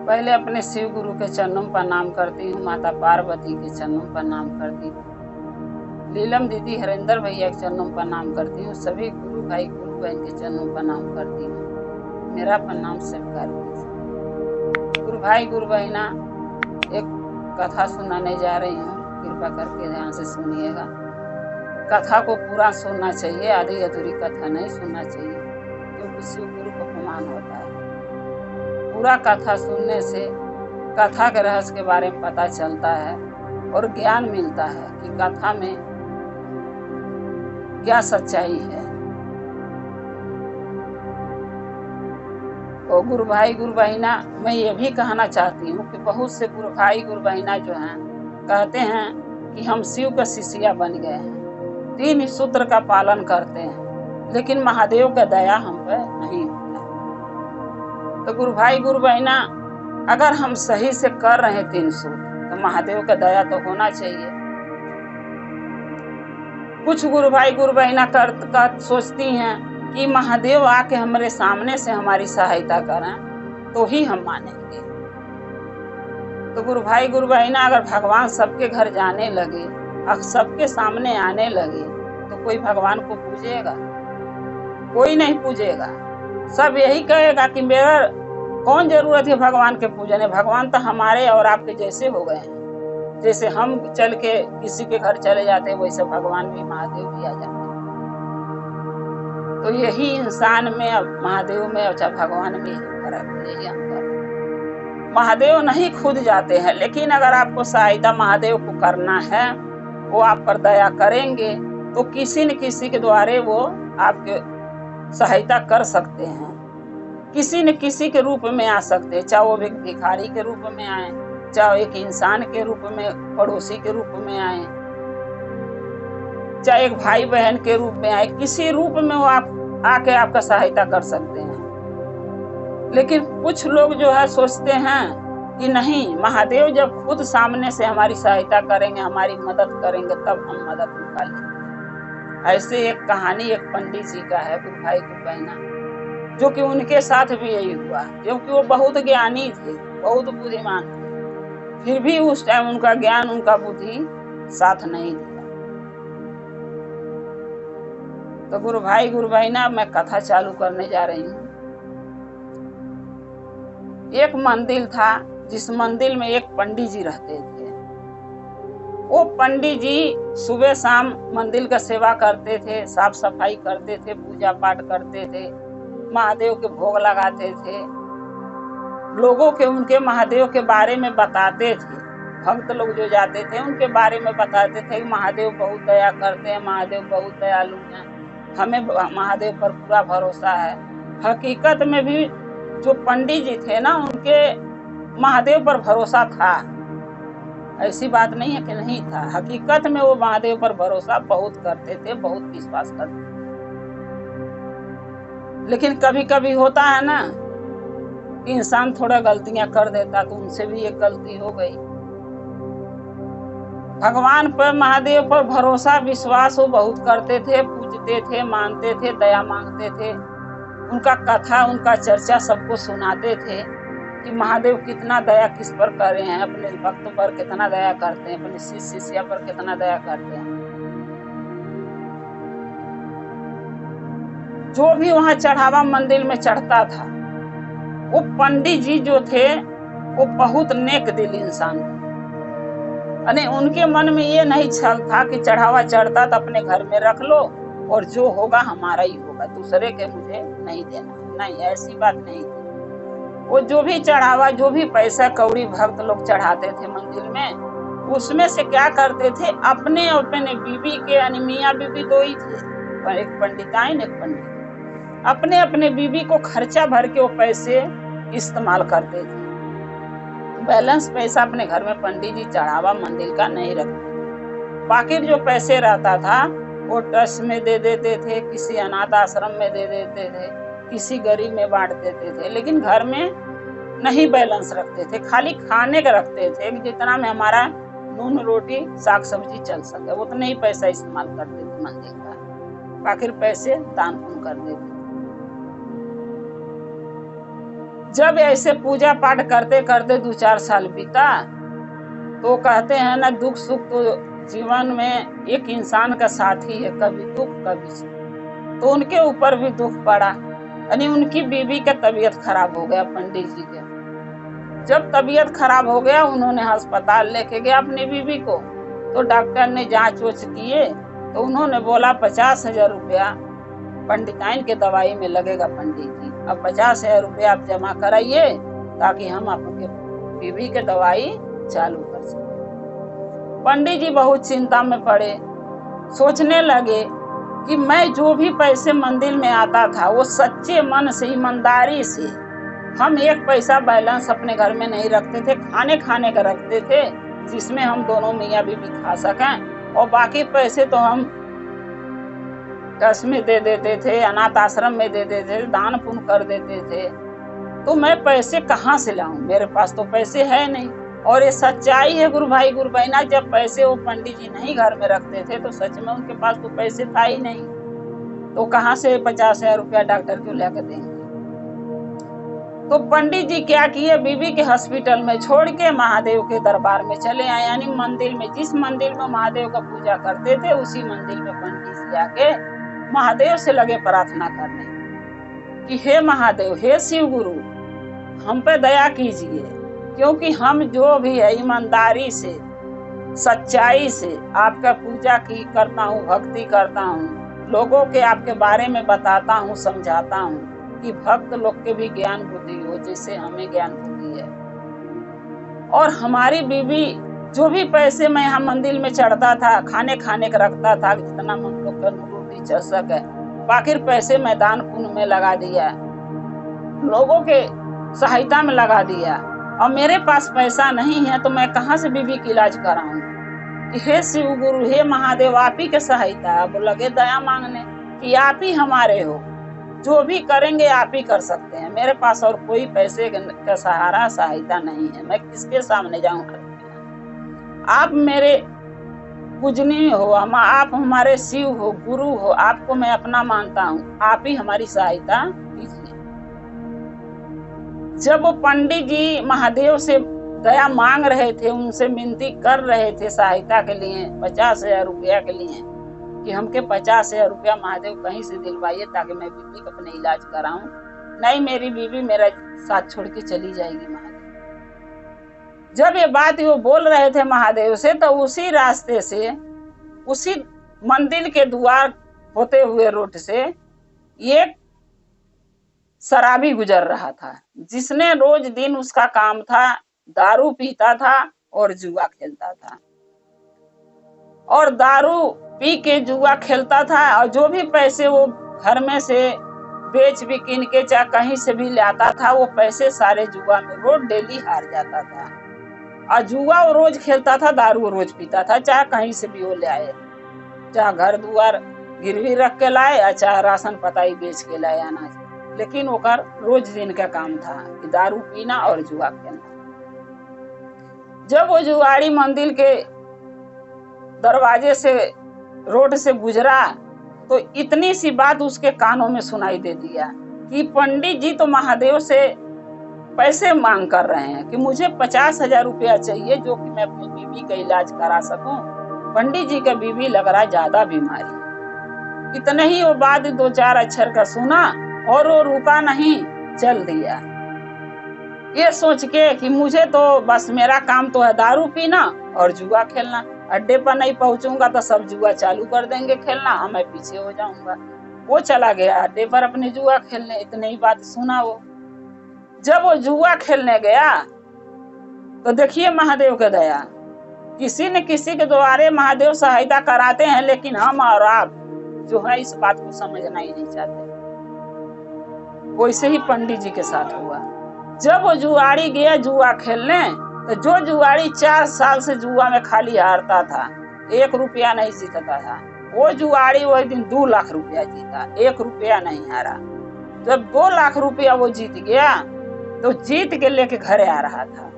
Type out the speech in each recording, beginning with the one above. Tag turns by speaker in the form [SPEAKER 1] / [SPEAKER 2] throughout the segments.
[SPEAKER 1] पहले अपने शिव गुरु के चरणों पर प्रणाम करती हूँ, माता पार्वती के चरणों पर प्रणाम करती हूँ, लीलम दीदी हरेंद्र भैया के चरणों पर प्रणाम करती हूँ, सभी गुरु भाई गुरु बहन के चरणों पर प्रणाम करती हूँ। मेरा प्रणाम स्वीकार कीजिए। गुरु भाई गुरु बहना, एक कथा सुनाने जा रही हूँ, कृपा करके ध्यान से सुनिएगा। कथा को पूरा सुनना चाहिए, आधी अधूरी कथा नहीं सुनना चाहिए, क्योंकि शिव गुरु को अपमान होता है। पूरा कथा सुनने से कथा के रहस्य के बारे में पता चलता है और ज्ञान मिलता है कि कथा में क्या सच्चाई है। और गुरु भाई गुरु बहिना, मैं ये भी कहना चाहती हूँ कि बहुत से गुरु भाई गुरु बहिना जो हैं कहते हैं कि हम शिव का शिष्या बन गए हैं, 3 सूत्र का पालन करते हैं, लेकिन महादेव का दया हम पे नहीं होता। तो गुरु भाई गुरु बहिना, अगर हम सही से कर रहे हैं 3 सूत्र तो महादेव का दया तो होना चाहिए। कुछ गुरु भाई गुरु बहिना कर सोचती हैं कि महादेव आके हमारे सामने से हमारी सहायता करें तो ही हम मानेंगे। तो गुरु भाई गुरु बहिना, अगर भगवान सबके घर जाने लगे, अब सबके सामने आने लगे, तो कोई भगवान को पूजेगा? कोई नहीं पूजेगा। सब यही कहेगा कि मेरा कौन जरूरत है भगवान के पूजने, भगवान तो हमारे और आपके जैसे हो गए हैं। जैसे हम चल के किसी के घर चले जाते हैं, वैसे भगवान भी महादेव भी आ जाते हैं। तो यही इंसान में और महादेव में और भगवान में फर्क है, यही अंतर। महादेव नहीं खुद जाते हैं, लेकिन अगर आपको सहायता महादेव को करना है, वो आप पर दया करेंगे तो किसी न किसी के द्वारे वो आपके सहायता कर सकते हैं, किसी न किसी के रूप में आ सकते हैं। चाहे वो एक भिखारी के रूप में आए, चाहे एक इंसान के रूप में, पड़ोसी के रूप में आए, चाहे एक भाई बहन के रूप में आए, किसी रूप में वो आप आके आपका सहायता कर सकते हैं। लेकिन कुछ लोग जो है सोचते हैं कि नहीं, महादेव जब खुद सामने से हमारी सहायता करेंगे, हमारी मदद करेंगे, तब हम मदद निकालेंगे। ऐसे एक कहानी एक पंडित जी का है, गुरु भाई गुरु बहना, जो कि उनके साथ भी यही हुआ, क्योंकि वो बहुत ज्ञानी थे, बहुत बुद्धिमान थे, फिर भी उस टाइम उनका ज्ञान उनका बुद्धि साथ नहीं दिया। तो गुरु भाई गुरु बहना, मैं कथा चालू करने जा रही हूँ। एक मंदिर था, जिस मंदिर में एक पंडित जी रहते थे। वो पंडित जी सुबह शाम मंदिर का सेवा करते थे, साफ सफाई करते थे, पूजा पाठ करते थे, महादेव के भोग लगाते थे, लोगों के उनके महादेव के बारे में बताते थे। भक्त लोग जो जाते थे उनके बारे में बताते थे कि महादेव बहुत दया करते हैं, महादेव बहुत दयालु हैं, हमें महादेव पर पूरा भरोसा है। हकीकत में भी जो पंडित जी थे ना, उनके महादेव पर भरोसा था, ऐसी बात नहीं है कि नहीं था। हकीकत में वो महादेव पर भरोसा बहुत करते थे, बहुत विश्वास करते थे। लेकिन कभी कभी होता है ना, इंसान थोड़ा गलतियां कर देता, तो उनसे भी एक गलती हो गई। भगवान पर महादेव पर भरोसा विश्वास वो बहुत करते थे, पूजते थे, मानते थे, दया मांगते थे। उनका कथा उनका चर्चा सबको सुनाते थे कि महादेव कितना दया किस पर कर रहे हैं, अपने भक्त पर कितना दया करते हैं, अपने शिष्य शिष्या पर कितना दया करते हैं। जो भी वहां चढ़ावा मंदिर में चढ़ता था, वो पंडित जी जो थे वो बहुत नेक दिल इंसान थे। अरे उनके मन में ये नहीं छल था कि चढ़ावा चढ़ता तो अपने घर में रख लो और जो होगा हमारा ही होगा, दूसरे के मुझे नहीं देना, नहीं, ऐसी बात नहीं थी। वो जो भी चढ़ावा, जो भी पैसा कौड़ी भक्त लोग चढ़ाते थे मंदिर में, उसमें से क्या करते थे, अपने अपने बीबी के, यानी मियाँ बीबी 2 ही थे, और एक पंडिताइन एक पंडित, अपने अपने बीबी को खर्चा भर के वो पैसे इस्तेमाल करते थे। बैलेंस पैसा अपने घर में पंडित जी चढ़ावा मंदिर का नहीं रखते। बाकी जो पैसे रहता था वो ट्रस्ट में दे देते थे, किसी अनाथ आश्रम में दे देते थे, किसी गरीब में बांट देते थे, लेकिन घर में नहीं बैलेंस रखते थे, खाली खाने का रखते थे, जितना में हमारा नून रोटी साग सब्जी चल सके, उतना ही पैसा इस्तेमाल करते थे मंदिर का, बाकी पैसे दान पुण्य कर देते थे। जब ऐसे पूजा पाठ करते करते 2-4 साल बीता, तो कहते हैं ना, दुख सुख तो जीवन में एक इंसान का साथी है, कभी दुख कभी सुख। तो उनके ऊपर भी दुख पड़ा, यानी उनकी बीवी का तबीयत खराब हो गया। पंडित जी के जब तबीयत खराब हो गया, उन्होंने अस्पताल लेके गया अपनी बीवी को। तो डॉक्टर ने जांच वोच किए, तो उन्होंने बोला 50,000 रुपया पंडिताइन के दवाई में लगेगा पंडित जी। अब 50,000 रुपया आप जमा कराइए, ताकि हम आपके बीवी के दवाई चालू कर सकें। पंडित जी बहुत चिंता में पड़े, सोचने लगे कि मैं जो भी पैसे मंदिर में आता था, वो सच्चे मन से, ईमानदारी से, हम एक पैसा बैलेंस अपने घर में नहीं रखते थे, खाने का रखते थे, जिसमें हम दोनों मियाँ बीवी खा सकें, और बाकी पैसे तो हम ट्रस्ट में दे देते थे, अनाथ आश्रम में दे देते थे, दान पुण्य कर देते थे। तो मैं पैसे कहाँ से लाऊं? मेरे पास तो पैसे है नहीं। और ये सच्चाई है गुरु भाई गुरु बहना, जब पैसे वो पंडित जी नहीं घर में रखते थे, तो सच में उनके पास तो पैसे था ही नहीं। तो कहाँ से 50,000 रुपया डॉक्टर को लेकर देंगे? तो पंडित जी क्या किए, बीवी के हॉस्पिटल में छोड़ के महादेव के दरबार में चले आए। यानी मंदिर में, जिस मंदिर में महादेव का पूजा करते थे, उसी मंदिर में पंडित जी आके महादेव से लगे प्रार्थना करने कि हे महादेव, हे शिव गुरु, हम पे दया कीजिए, क्योंकि हम जो भी है ईमानदारी से, सच्चाई से आपका पूजा की करता हूँ, भक्ति करता हूँ, लोगों के आपके बारे में बताता हूँ, समझाता हूँ, कि भक्त लोग के भी ज्ञान बुद्धि हो, जैसे हमें ज्ञान बुद्धि है। और हमारी बीवी जो भी पैसे मैं यहाँ मंदिर में चढ़ता था, खाने का रखता था, जितना हम लोग का रोटी चल सके, बाकी पैसे मैं दान पुण्य में लगा दिया, लोगों के सहायता में लगा दिया। और मेरे पास पैसा नहीं है, तो मैं कहाँ से बीवी की इलाज कराऊं? हे शिव गुरु, हे महादेव, आप ही के सहायता। अब लगे दया मांगने कि आप ही हमारे हो, जो भी करेंगे आप ही कर सकते हैं, मेरे पास और कोई पैसे का सहारा, सहायता नहीं है, मैं किसके सामने जाऊं? आप मेरे पूजनीय हो, आप हमारे शिव हो, गुरु हो, आपको मैं अपना मानता हूँ, आप ही हमारी सहायता कीजिए। जब वो पंडित जी महादेव से दया मांग रहे थे, उनसे विनती कर रहे थे सहायता के लिए, 50,000 रुपया के लिए, कि हमके 50,000 रुपया महादेव कहीं से दिलवाइए, ताकि मैं बीवी का अपने इलाज कराऊं, नहीं मेरी बीवी मेरा साथ छोड़ के चली जाएगी महादेव। जब ये बात वो बोल रहे थे महादेव से, तो उसी रास्ते से, उसी मंदिर के द्वार होते हुए रोड से एक शराबी गुजर रहा था, जिसने रोज दिन उसका काम था, दारू पीता था और जुआ खेलता था। और दारू पी के जुआ खेलता था, और जो भी पैसे वो घर में से बेच भी किन के चाहे कहीं से भी लाता था, वो पैसे सारे जुआ में रोज डेली हार जाता था। और जुआ वो रोज खेलता था, दारू रोज पीता था, चाहे कहीं से भी वो ले आए, चाहे घर द्वार गिरवी रख के लाए, चाहे राशन पताई बेच के लाए अनाज, लेकिन ओकर रोज दिन का काम था कि दारू पीना और जुआ खेलना। जब वो जुआरी मंदिर के दरवाजे से, रोड से गुजरा, तो इतनी सी बात उसके कानों में सुनाई दे दिया कि पंडित जी तो महादेव से पैसे मांग कर रहे हैं कि मुझे 50,000 रुपया चाहिए, जो कि मैं अपनी बीवी का इलाज करा सकूं। पंडित जी का बीवी लग रहा ज्यादा बीमारी। इतने ही वो बात 2-4 अक्षर का सुना, और वो रुका नहीं, चल दिया, ये सोच के कि मुझे तो बस मेरा काम तो है दारू पीना और जुआ खेलना, अड्डे पर नहीं पहुंचूंगा तो सब जुआ चालू कर देंगे खेलना, मैं पीछे हो जाऊंगा। वो चला गया अड्डे पर अपने जुआ खेलने, इतनी ही बात सुना वो। जब वो जुआ खेलने गया, तो देखिए महादेव का दया, किसी न किसी के द्वारे महादेव सहायता कराते हैं, लेकिन हम और आप जो है इस बात को समझना ही नहीं चाहते। वैसे ही पंडित जी के साथ हुआ। जब वो जुआरी गया जुआ खेलने, तो जो जुआरी 4 साल से जुआ में खाली हारता था, 1 रुपया नहीं जीतता था, वो जुआरी वही दिन 2 लाख रुपया जीता, 1 रुपया नहीं हारा। जब 2 लाख रुपया वो जीत गया, तो जीत के लेके घरे आ रहा था,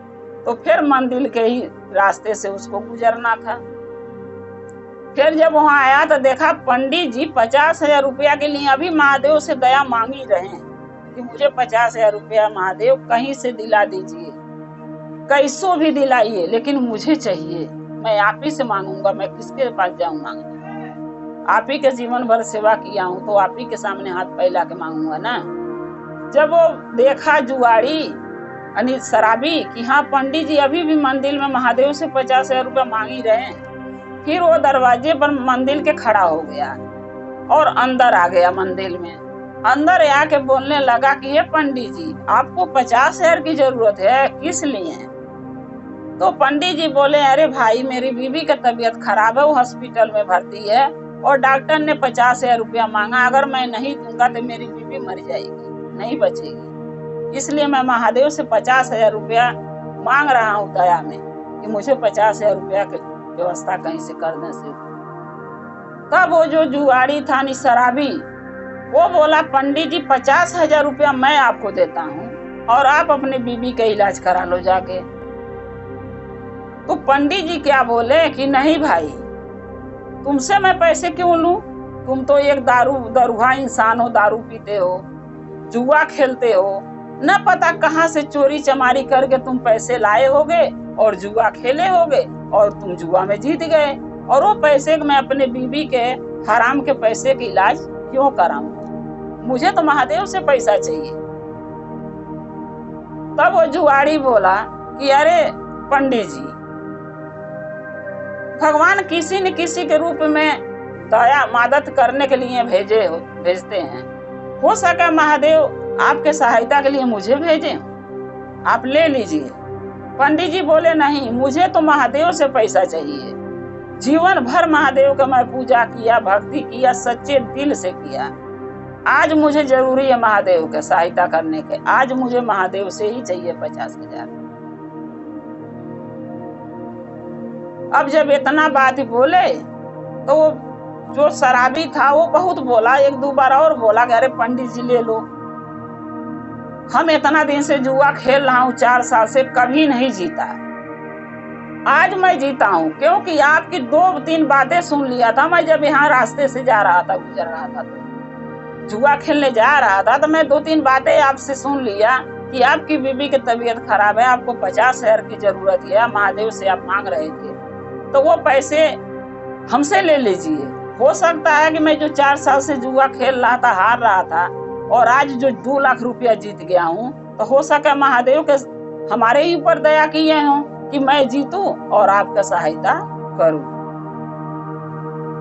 [SPEAKER 1] तो फिर मंदिर के ही रास्ते से उसको गुजरना था। फिर जब वहां आया, तो देखा पंडित जी 50,000 रुपया के लिए अभी महादेव से दया मांग ही रहे हैं, कि मुझे 50,000 रुपया महादेव कहीं से दिला दीजिए, कैसो भी दिलाइए, लेकिन मुझे चाहिए। मैं आप ही से मांगूंगा, मैं किसके पास जाऊं मांगने? आप ही के जीवन भर सेवा किया हूं तो आप ही के सामने हाथ फैला के मांगूंगा ना। जब वो देखा जुआड़ी यानी शराबी कि हाँ पंडित जी अभी भी मंदिर में महादेव से 50,000 रुपया मांग ही रहे हैं, फिर वो दरवाजे पर मंदिर के खड़ा हो गया और अंदर आ गया मंदिर में। अंदर आके बोलने लगा कि ये पंडित जी आपको 50,000 की जरूरत है, किस लिए? तो पंडित जी बोले अरे भाई मेरी बीवी का तबीयत खराब है, वो हॉस्पिटल में भर्ती है और डॉक्टर ने 50,000 रुपया मांगा, अगर मैं नहीं दूंगा तो मेरी बीवी मर जाएगी, नहीं बचेगी, इसलिए मैं महादेव से 50,000 रुपया मांग रहा हूँ दया में कि मुझे 50,000 रुपया की व्यवस्था कहीं से करने से। तब वो जो जुआड़ी था नि शराबी, वो बोला पंडित जी 50,000 रुपया मैं आपको देता हूँ और आप अपने बीबी का इलाज करा लो जाके। तो पंडित जी क्या बोले कि नहीं भाई, तुमसे मैं पैसे क्यों लूं? तुम तो एक दारूहा इंसान हो, दारू पीते हो, जुआ खेलते हो, न पता कहां से चोरी चमारी करके तुम पैसे लाए होगे और जुआ खेले होगे और तुम जुआ में जीत गए, और वो पैसे मैं अपने बीबी के हराम के पैसे के इलाज क्यों कराऊं? मुझे तो महादेव से पैसा चाहिए। तब वो जुआड़ी बोला कि अरे पंडित जी, भगवान किसी न किसी के रूप में दया मदद करने के लिए भेजते हैं। हो सके महादेव आपके सहायता के लिए मुझे भेजे, आप ले लीजिए। पंडित जी बोले नहीं, मुझे तो महादेव से पैसा चाहिए। जीवन भर महादेव का मैं पूजा किया, भक्ति किया, सच्चे दिल से किया। आज मुझे जरूरी है महादेव के सहायता करने के, आज मुझे महादेव से ही चाहिए 50,000। अब जब इतना बात बोले तो वो जो शराबी था वो बहुत बोला, एक दो बार और बोला कि अरे पंडित जी ले लो, हम इतना दिन से जुआ खेल रहा हूँ, 4 साल से कभी नहीं जीता, आज मैं जीता हूँ, क्योंकि आपकी 2-3 बातें सुन लिया था। मैं जब यहाँ रास्ते से जा रहा था, गुजर रहा था, तो जुआ खेलने जा रहा था, तो मैं 2-3 बातें आपसे सुन लिया कि आपकी बीबी की तबीयत खराब है, आपको 50,000 की जरूरत है, महादेव से आप मांग रहे थे, तो वो पैसे हमसे ले लीजिए। हो सकता है कि मैं जो 4 साल से जुआ खेल रहा था, हार रहा था, और आज जो 2 लाख रुपया जीत गया हूँ, तो हो सके महादेव के हमारे ही ऊपर दया किए हों कि मैं जीतूं और आपका सहायता करूं।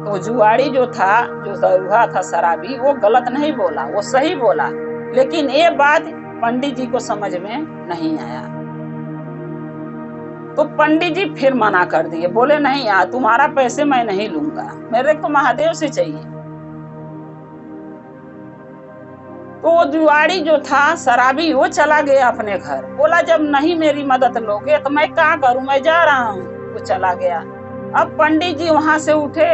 [SPEAKER 1] तो जुआड़ी जो था, जो दरूहा था शराबी, वो गलत नहीं बोला, वो सही बोला, लेकिन ये बात पंडित जी को समझ में नहीं आया। तो पंडित जी फिर मना कर दिए, बोले नहीं यार, तुम्हारा पैसे मैं नहीं लूंगा, मेरे को महादेव से चाहिए। तो वो जुआड़ी जो था शराबी, वो चला गया अपने घर, बोला जब नहीं मेरी मदद लोगे तो मैं क्या करूं, मैं जा रहा हूं। वो चला गया। अब पंडित जी वहां से उठे,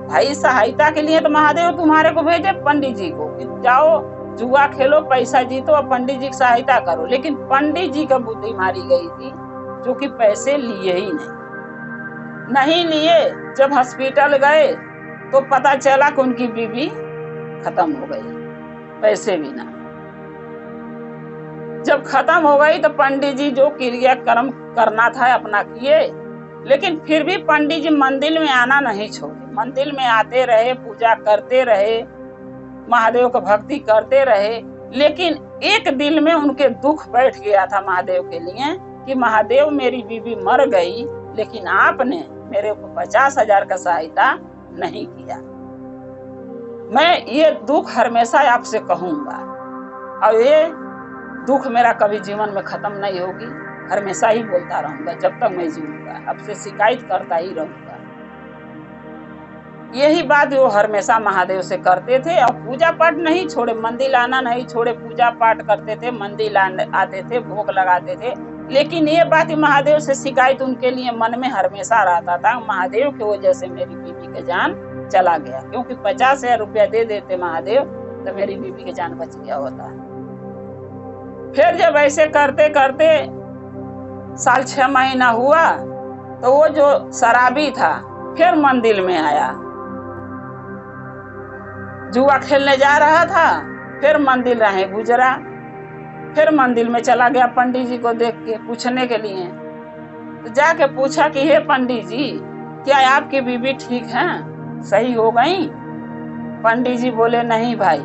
[SPEAKER 1] भाई सहायता के लिए तो महादेव तुम्हारे को भेजे पंडित जी को कि जाओ जुआ खेलो, पैसा जीतो और पंडित जी की सहायता करो, लेकिन पंडित जी का बुद्धि मारी गई थी, जो कि पैसे लिए ही नहीं लिए। जब हॉस्पिटल गए तो पता चला कि उनकी बीवी खत्म हो गई, पैसे भी ना। जब खत्म हो गई तो पंडित जी जो क्रियाक्रम करना था अपना किए, लेकिन फिर भी पंडित जी मंदिर में आना नहीं छोड़े। मंदिर में आते रहे, पूजा करते रहे, महादेव का भक्ति करते रहे, लेकिन एक दिल में उनके दुख बैठ गया था महादेव के लिए कि महादेव मेरी बीवी मर गई, लेकिन आपने मेरे को 50,000 का सहायता नहीं किया। मैं ये दुख हमेशा आपसे कहूंगा और ये दुख मेरा कभी जीवन में खत्म नहीं होगी, हमेशा ही बोलता रहूंगा जब तक मैं जीऊंगा, आपसे शिकायत करता ही रहूंगा। यही बात वो हमेशा महादेव से करते थे और पूजा पाठ नहीं छोड़े, मंदिर आना नहीं छोड़े, पूजा पाठ करते थे, मंदिर आते थे, भोग लगाते थे, लेकिन ये बात महादेव से शिकायत उनके लिए मन में हमेशा रहता था, महादेव की वजह से मेरी बीवी का जान चला गया, क्योंकि 50,000 रुपया दे देते महादेव तो मेरी बीवी की जान बच गया होता। फिर जब ऐसे करते करते 6 महीना हुआ तो वो जो शराबी था फिर मंदिर में आया, जुआ खेलने जा रहा था, फिर मंदिर रहे गुजरा, फिर मंदिर में चला गया पंडित जी को देख के पूछने के लिए। तो जाके पूछा कि हे पंडित जी, क्या आपकी बीवी ठीक है, सही हो गई? पंडित जी बोले नहीं भाई,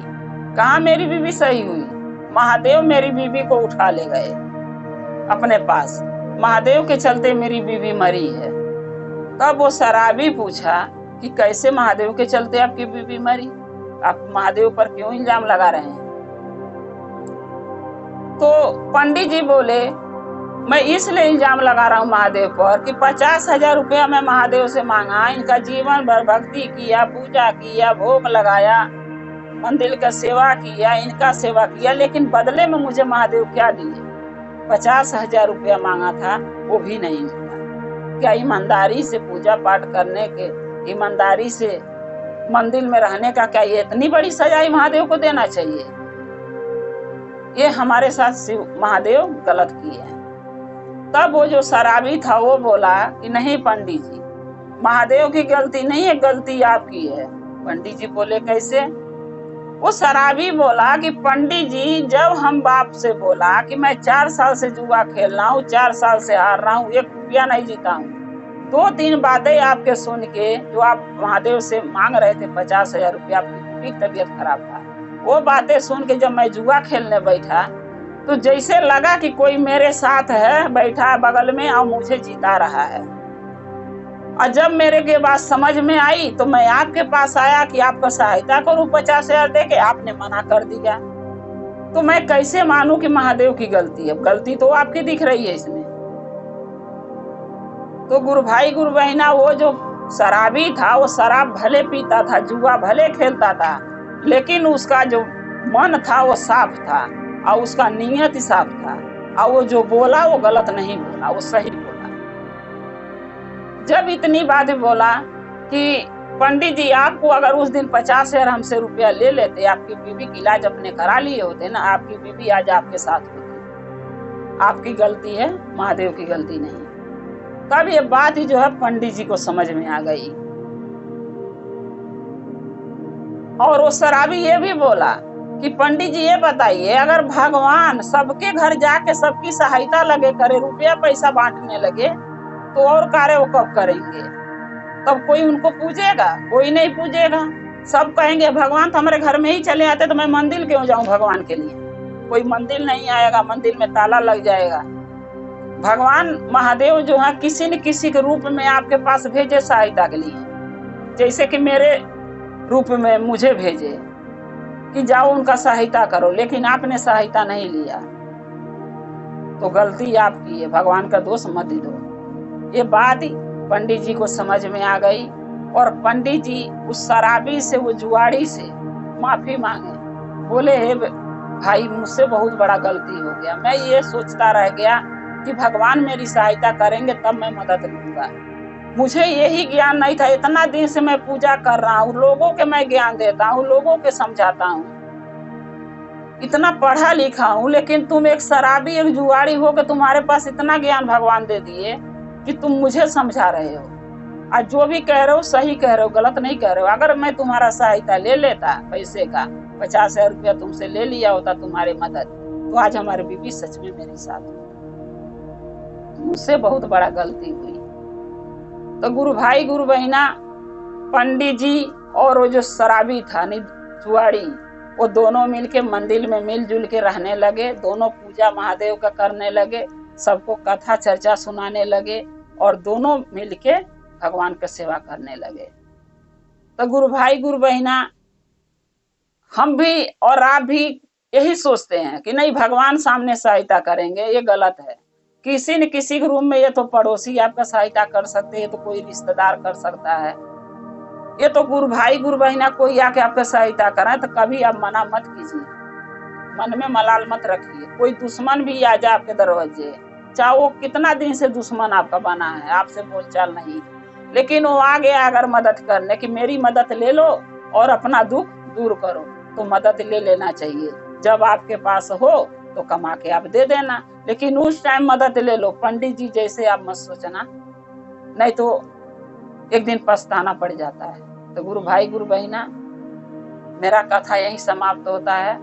[SPEAKER 1] कहाँ मेरी बीवी सही हुई, महादेव मेरी बीवी को उठा ले गए अपने पास, महादेव के चलते मेरी बीवी मरी है। तब वो शराबी पूछा कि कैसे महादेव के चलते आपकी बीवी मरी, आप महादेव पर क्यों इल्जाम लगा रहे हैं? तो पंडित जी बोले मैं इसलिए इल्जाम लगा रहा हूँ महादेव पर कि 50,000 रुपया मैं महादेव से मांगा, इनका जीवन भर भक्ति किया, पूजा किया, भोग लगाया, मंदिर का सेवा किया, इनका सेवा किया, लेकिन बदले में मुझे महादेव क्या दिए? 50,000 रुपया मांगा था, वो भी नहीं मिला। क्या ईमानदारी से पूजा पाठ करने के, ईमानदारी से मंदिर में रहने का क्या ये इतनी बड़ी सजा महादेव को देना चाहिए? ये हमारे साथ शिव महादेव गलत किए हैं। तब वो जो शराबी था वो बोला कि नहीं पंडित जी, महादेव की गलती नहीं है, गलती आपकी है। पंडित जी बोले कैसे? वो शराबी बोला कि पंडित जी, जब हम बाप से बोला कि मैं 4 साल से जुआ खेल रहा हूँ, 4 साल से हार रहा हूँ, 1 रुपया नहीं जीता हूँ, 2-3 बातें आपके सुन के जो आप महादेव से मांग रहे थे 50,000 रुपया, आपकी तबीयत खराब था, वो बातें सुन के जब मैं जुआ खेलने बैठा तो जैसे लगा कि कोई मेरे साथ है, बैठा बगल में और मुझे जीता रहा है। और जब मेरे के बात समझ में आई तो मैं आपके पास आया कि आपका सहायता करूं 50,000 दे के, आपने मना कर दिया। तो मैं कैसे मानूं कि महादेव की गलती है? गलती तो आपकी दिख रही है इसमें। तो गुरु भाई गुरु बहना, वो जो शराबी था वो शराब भले पीता था, जुआ भले खेलता था, लेकिन उसका जो मन था वो साफ था और उसका नीयत ही साफ था, और वो जो बोला वो गलत नहीं बोला, वो सही बोला। जब इतनी बात बोला कि पंडित जी, आपको अगर उस दिन 50,000 हमसे रुपया ले लेते, आपकी बीवी की इलाज अपने करा लिए होते ना, आपकी बीवी आज आपके साथ होती। आपकी गलती है, महादेव की गलती नहीं। तब ये बात ही जो है पंडित जी को समझ में आ गई। और वो शराबी ये भी बोला कि पंडित जी ये बताइए, अगर भगवान सबके घर जाके सबकी सहायता लगे करे, रुपया पैसा बांटने लगे, तो और कार्य वो कब करेंगे? तब कोई उनको पूजेगा? कोई नहीं पूजेगा। सब कहेंगे भगवान तो हमारे घर में ही चले आते, तो मैं मंदिर क्यों जाऊं भगवान के लिए? कोई मंदिर नहीं आएगा, मंदिर में ताला लग जाएगा। भगवान महादेव जो है किसी न किसी के रूप में आपके पास भेजे सहायता के लिए, जैसे कि मेरे रूप में मुझे भेजे कि जाओ उनका सहायता करो, लेकिन आपने सहायता नहीं लिया, तो गलती आपकी है, भगवान का दोष मत दो। ये बात पंडित जी को समझ में आ गई और पंडित जी उस शराबी से, वो जुआड़ी से माफी मांगे। बोले हे भाई, मुझसे बहुत बड़ा गलती हो गया, मैं ये सोचता रह गया कि भगवान मेरी सहायता करेंगे तब मैं मदद लूंगा, मुझे यही ज्ञान नहीं था। इतना दिन से मैं पूजा कर रहा हूँ, लोगों के मैं ज्ञान देता हूँ, लोगों के समझाता हूँ, इतना पढ़ा लिखा हूँ, लेकिन तुम एक शराबी, एक जुआड़ी हो के तुम्हारे पास इतना ज्ञान भगवान दे दिए कि तुम मुझे समझा रहे हो। आज जो भी कह रहे हो सही कह रहे हो, गलत नहीं कह रहे हो। अगर मैं तुम्हारा सहायता ले लेता पैसे का, 50,000 रुपया तुमसे ले लिया होता तुम्हारी मदद, तो आज हमारी बीवी सच में मेरे साथ होती। मुझसे बहुत बड़ा गलती हुई। तो गुरु भाई गुरु बहना, पंडित जी और वो जो शराबी था जुआड़ी, वो दोनों मिलके मंदिर में मिलजुल के रहने लगे। दोनों पूजा महादेव का करने लगे, सबको कथा चर्चा सुनाने लगे और दोनों मिलके भगवान का सेवा करने लगे। तो गुरु भाई गुरु बहना, हम भी और आप भी यही सोचते हैं कि नहीं भगवान सामने सहायता करेंगे, ये गलत है। किसी न किसी के रूम में, ये तो पड़ोसी आपका सहायता कर सकते हैं, ये तो कोई रिश्तेदार कर सकता है, ये तो गुरु भाई गुरु बहना कोई आके आपका सहायता कराए, तो कभी आप मना मत कीजिए, मन में मलाल मत रखिए। कोई दुश्मन भी आ जाए आपके दरवाजे, चाहे वो कितना दिन से दुश्मन आपका बना है, आपसे बोलचाल नहीं, लेकिन वो आ गया अगर मदद करने की, मेरी मदद ले लो और अपना दुख दूर करो, तो मदद ले लेना चाहिए। जब आपके पास हो तो कमा के आप दे देना, लेकिन उस टाइम मदद ले लो। पंडित जी जैसे आप मत सोचना, नहीं तो एक दिन पछताना पड़ जाता है। तो गुरु भाई गुरु बहना, मेरा कथा यही समाप्त होता है।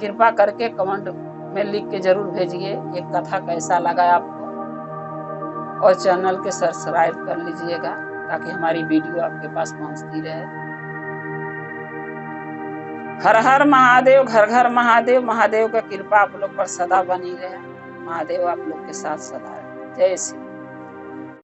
[SPEAKER 1] कृपा करके कमेंट में लिख के जरूर भेजिए ये कथा कैसा लगा आपको, और चैनल के सब्सक्राइब कर लीजिएगा ताकि हमारी वीडियो आपके पास पहुंचती रहे। हर हर महादेव, घर घर महादेव। महादेव का कृपा आप लोग पर सदा बनी रहे। महादेव आप लोग के साथ सदा रहे। जय श्री